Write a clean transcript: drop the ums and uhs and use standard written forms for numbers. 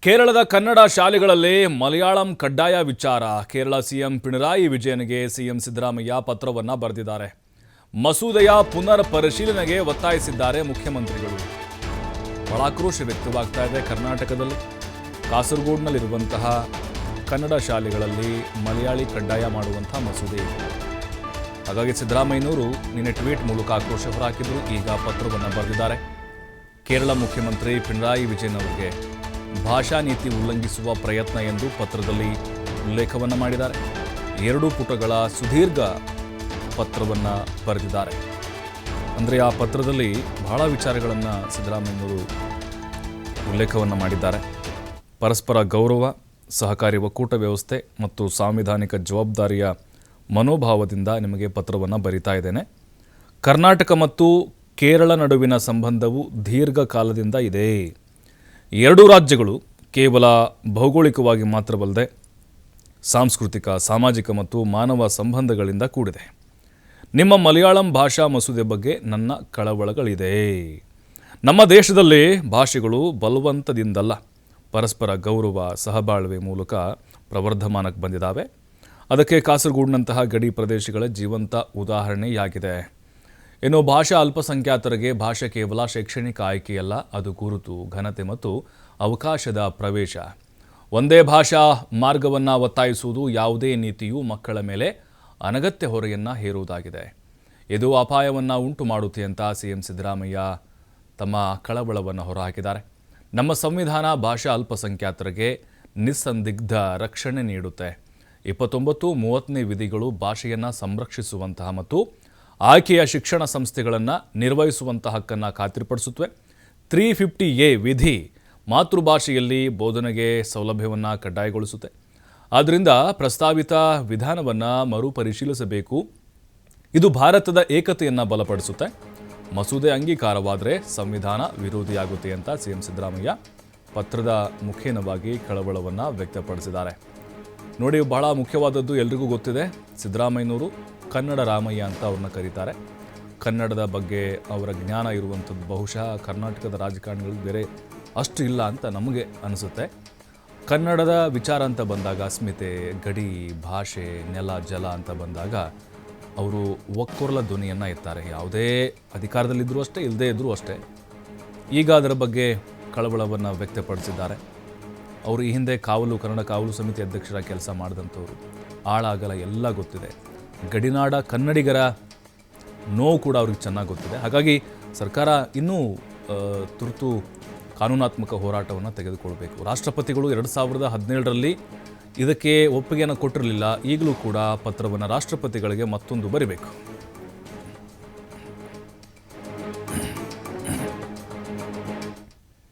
ಕೇರಳದ ಕನ್ನಡ ಶಾಲೆಗಳಲ್ಲಿ ಮಲಯಾಳಂ ಕಡ್ಡಾಯ ವಿಚಾರ. ಕೇರಳ ಸಿಎಂ ಪಿಣರಾಯಿ ವಿಜಯನ್ಗೆ ಸಿಎಂ ಸಿದ್ದರಾಮಯ್ಯ ಪತ್ರವನ್ನು ಬರೆದಿದ್ದಾರೆ. ಮಸೂದೆಯ ಪುನರ್ ಪರಿಶೀಲನೆಗೆ ಒತ್ತಾಯಿಸಿದ್ದಾರೆ ಮುಖ್ಯಮಂತ್ರಿಗಳು. ಬಹಳ ಆಕ್ರೋಶ ವ್ಯಕ್ತವಾಗ್ತಾ ಇದೆ ಕರ್ನಾಟಕದಲ್ಲಿ. ಕಾಸರಗೋಡಿನಲ್ಲಿರುವಂತಹ ಕನ್ನಡ ಶಾಲೆಗಳಲ್ಲಿ ಮಲಯಾಳಿ ಕಡ್ಡಾಯ ಮಾಡುವಂಥ ಮಸೂದೆ ಇದೆ. ಹಾಗಾಗಿ ಸಿದ್ದರಾಮಯ್ಯನವರು ನಿನ್ನೆ ಟ್ವೀಟ್ ಮೂಲಕ ಆಕ್ರೋಶ ಹೊರಹಾಕಿದ್ರು. ಈಗ ಪತ್ರವನ್ನು ಬರೆದಿದ್ದಾರೆ. ಕೇರಳ ಮುಖ್ಯಮಂತ್ರಿ ಪಿಣರಾಯಿ ವಿಜಯನ್ ಅವರಿಗೆ ಭಾಷಾ ನೀತಿ ಉಲ್ಲಂಘಿಸುವ ಪ್ರಯತ್ನ ಎಂದು ಪತ್ರದಲ್ಲಿ ಉಲ್ಲೇಖವನ್ನು ಮಾಡಿದ್ದಾರೆ. 2 ಪುಟಗಳ ಸುದೀರ್ಘ ಪತ್ರವನ್ನು ಬರೆದಿದ್ದಾರೆ. ಅಂದರೆ ಆ ಪತ್ರದಲ್ಲಿ ಬಹಳ ವಿಚಾರಗಳನ್ನು ಸಿದ್ದರಾಮಯ್ಯನವರು ಉಲ್ಲೇಖವನ್ನು ಮಾಡಿದ್ದಾರೆ. ಪರಸ್ಪರ ಗೌರವ, ಸಹಕಾರಿ ಒಕ್ಕೂಟ ವ್ಯವಸ್ಥೆ ಮತ್ತು ಸಾಂವಿಧಾನಿಕ ಜವಾಬ್ದಾರಿಯ ಮನೋಭಾವದಿಂದ ನಿಮಗೆ ಪತ್ರವನ್ನು ಬರಿತಾ ಇದ್ದೇನೆ. ಕರ್ನಾಟಕ ಮತ್ತು ಕೇರಳ ನಡುವಿನ ಸಂಬಂಧವು ದೀರ್ಘಕಾಲದಿಂದ ಇದೆ. 2 ರಾಜ್ಯಗಳು ಕೇವಲ ಭೌಗೋಳಿಕವಾಗಿ ಮಾತ್ರವಲ್ಲದೆ ಸಾಂಸ್ಕೃತಿಕ, ಸಾಮಾಜಿಕ ಮತ್ತು ಮಾನವ ಸಂಬಂಧಗಳಿಂದ ಕೂಡಿದೆ. ನಿಮ್ಮ ಮಲಯಾಳಂ ಭಾಷಾ ಮಸೂದೆ ಬಗ್ಗೆ ನನ್ನ ಕಳವಳಗಳಿದೆ. ನಮ್ಮ ದೇಶದಲ್ಲಿ ಭಾಷೆಗಳು ಬಲವಂತದಿಂದಲ್ಲ, ಪರಸ್ಪರ ಗೌರವ, ಸಹಬಾಳ್ವೆ ಮೂಲಕ ಪ್ರವರ್ಧಮಾನಕ್ಕೆ ಬಂದಿದ್ದಾವೆ. ಅದಕ್ಕೆ ಕಾಸರಗೋಡಿನಂತಹ ಗಡಿ ಪ್ರದೇಶಗಳ ಜೀವಂತ ಉದಾಹರಣೆಯಾಗಿದೆ. ಇನ್ನು ಭಾಷಾ ಅಲ್ಪಸಂಖ್ಯಾತರಿಗೆ ಭಾಷೆ ಕೇವಲ ಶೈಕ್ಷಣಿಕ ಆಯ್ಕೆಯಲ್ಲ, ಅದು ಗುರುತು, ಘನತೆ ಮತ್ತು ಅವಕಾಶದ ಪ್ರವೇಶ. ಒಂದೇ ಭಾಷಾ ಮಾರ್ಗವನ್ನು ಒತ್ತಾಯಿಸುವುದು ಯಾವುದೇ ನೀತಿಯು ಮಕ್ಕಳ ಮೇಲೆ ಅನಗತ್ಯ ಹೊರೆಯನ್ನು ಹೇರುವುದಾಗಿದೆ. ಇದು ಅಪಾಯವನ್ನು ಉಂಟು ಮಾಡುತ್ತೆ ಅಂತ ಸಿಎಂ ಸಿದ್ದರಾಮಯ್ಯ ತಮ್ಮ ಕಳವಳವನ್ನು ಹೊರಹಾಕಿದ್ದಾರೆ. ನಮ್ಮ ಸಂವಿಧಾನ ಭಾಷಾ ಅಲ್ಪಸಂಖ್ಯಾತರಿಗೆ ನಿಸ್ಸಂದಿಗ್ಧ ರಕ್ಷಣೆ ನೀಡುತ್ತೆ. 29-30ನೇ ವಿಧಿಗಳು ಭಾಷೆಯನ್ನು ಸಂರಕ್ಷಿಸುವಂತಹ ಮತ್ತು ಆಯ್ಕೆಯ ಶಿಕ್ಷಣ ಸಂಸ್ಥೆಗಳನ್ನು ನಿರ್ವಹಿಸುವಂಥ ಹಕ್ಕನ್ನು ಖಾತ್ರಿಪಡಿಸುತ್ತವೆ. 350A ವಿಧಿ ಮಾತೃಭಾಷೆಯಲ್ಲಿ ಬೋಧನೆಗೆ ಸೌಲಭ್ಯವನ್ನು ಕಡ್ಡಾಯಗೊಳಿಸುತ್ತೆ. ಆದ್ದರಿಂದ ಪ್ರಸ್ತಾವಿತ ವಿಧಾನವನ್ನು ಮರುಪರಿಶೀಲಿಸಬೇಕು. ಇದು ಭಾರತದ ಏಕತೆಯನ್ನು ಬಲಪಡಿಸುತ್ತೆ. ಮಸೂದೆ ಅಂಗೀಕಾರವಾದರೆ ಸಂವಿಧಾನ ವಿರೋಧಿಯಾಗುತ್ತೆ ಅಂತ ಸಿಎಂ ಸಿದ್ದರಾಮಯ್ಯ ಪತ್ರದ ಮುಖೇನವಾಗಿ ಕಳವಳವನ್ನು ವ್ಯಕ್ತಪಡಿಸಿದ್ದಾರೆ. ನೋಡಿ, ಬಹಳ ಮುಖ್ಯವಾದದ್ದು ಎಲ್ರಿಗೂ ಗೊತ್ತಿದೆ. ಸಿದ್ದರಾಮಯ್ಯನವರು ಕನ್ನಡ ರಾಮಯ್ಯ ಅಂತ ಅವ್ರನ್ನ ಕರೀತಾರೆ. ಕನ್ನಡದ ಬಗ್ಗೆ ಅವರ ಜ್ಞಾನ ಇರುವಂಥದ್ದು ಬಹುಶಃ ಕರ್ನಾಟಕದ ರಾಜಕಾರಣಿಗಳಿಗೆ ಬೇರೆ ಅಷ್ಟು ಇಲ್ಲ ಅಂತ ನಮಗೆ ಅನಿಸುತ್ತೆ. ಕನ್ನಡದ ವಿಚಾರ ಅಂತ ಬಂದಾಗ ಅಸ್ಮಿತೆ, ಗಡಿ, ಭಾಷೆ, ನೆಲ, ಜಲ ಅಂತ ಬಂದಾಗ ಅವರು ಒಕ್ಕೊರಲ ಧ್ವನಿಯನ್ನು ಎತ್ತಾರೆ. ಯಾವುದೇ ಅಧಿಕಾರದಲ್ಲಿದ್ದರೂ ಅಷ್ಟೇ, ಇಲ್ಲದೇ ಇದ್ದರೂ ಅಷ್ಟೇ. ಈಗ ಅದರ ಬಗ್ಗೆ ಕಳವಳವನ್ನು ವ್ಯಕ್ತಪಡಿಸಿದ್ದಾರೆ. ಅವರು ಈ ಹಿಂದೆ ಕನ್ನಡ ಕಾವಲು ಸಮಿತಿ ಅಧ್ಯಕ್ಷರಾಗಿ ಕೆಲಸ ಮಾಡಿದಂಥವ್ರು. ಆಳಾಗಲ ಎಲ್ಲ ಗೊತ್ತಿದೆ. ಗಡಿನಾಡ ಕನ್ನಡಿಗರ ನೋವು ಕೂಡ ಅವ್ರಿಗೆ ಚೆನ್ನಾಗಿ ಗೊತ್ತಿದೆ. ಹಾಗಾಗಿ ಸರ್ಕಾರ ಇನ್ನೂ ತುರ್ತು ಕಾನೂನಾತ್ಮಕ ಹೋರಾಟವನ್ನು ತೆಗೆದುಕೊಳ್ಬೇಕು. ರಾಷ್ಟ್ರಪತಿಗಳು 2017ರಲ್ಲಿ ಇದಕ್ಕೆ ಒಪ್ಪಿಗೆಯನ್ನು ಕೊಟ್ಟಿರಲಿಲ್ಲ. ಈಗಲೂ ಕೂಡ ಪತ್ರವನ್ನು ರಾಷ್ಟ್ರಪತಿಗಳಿಗೆ ಮತ್ತೊಂದು ಬರಿಬೇಕು.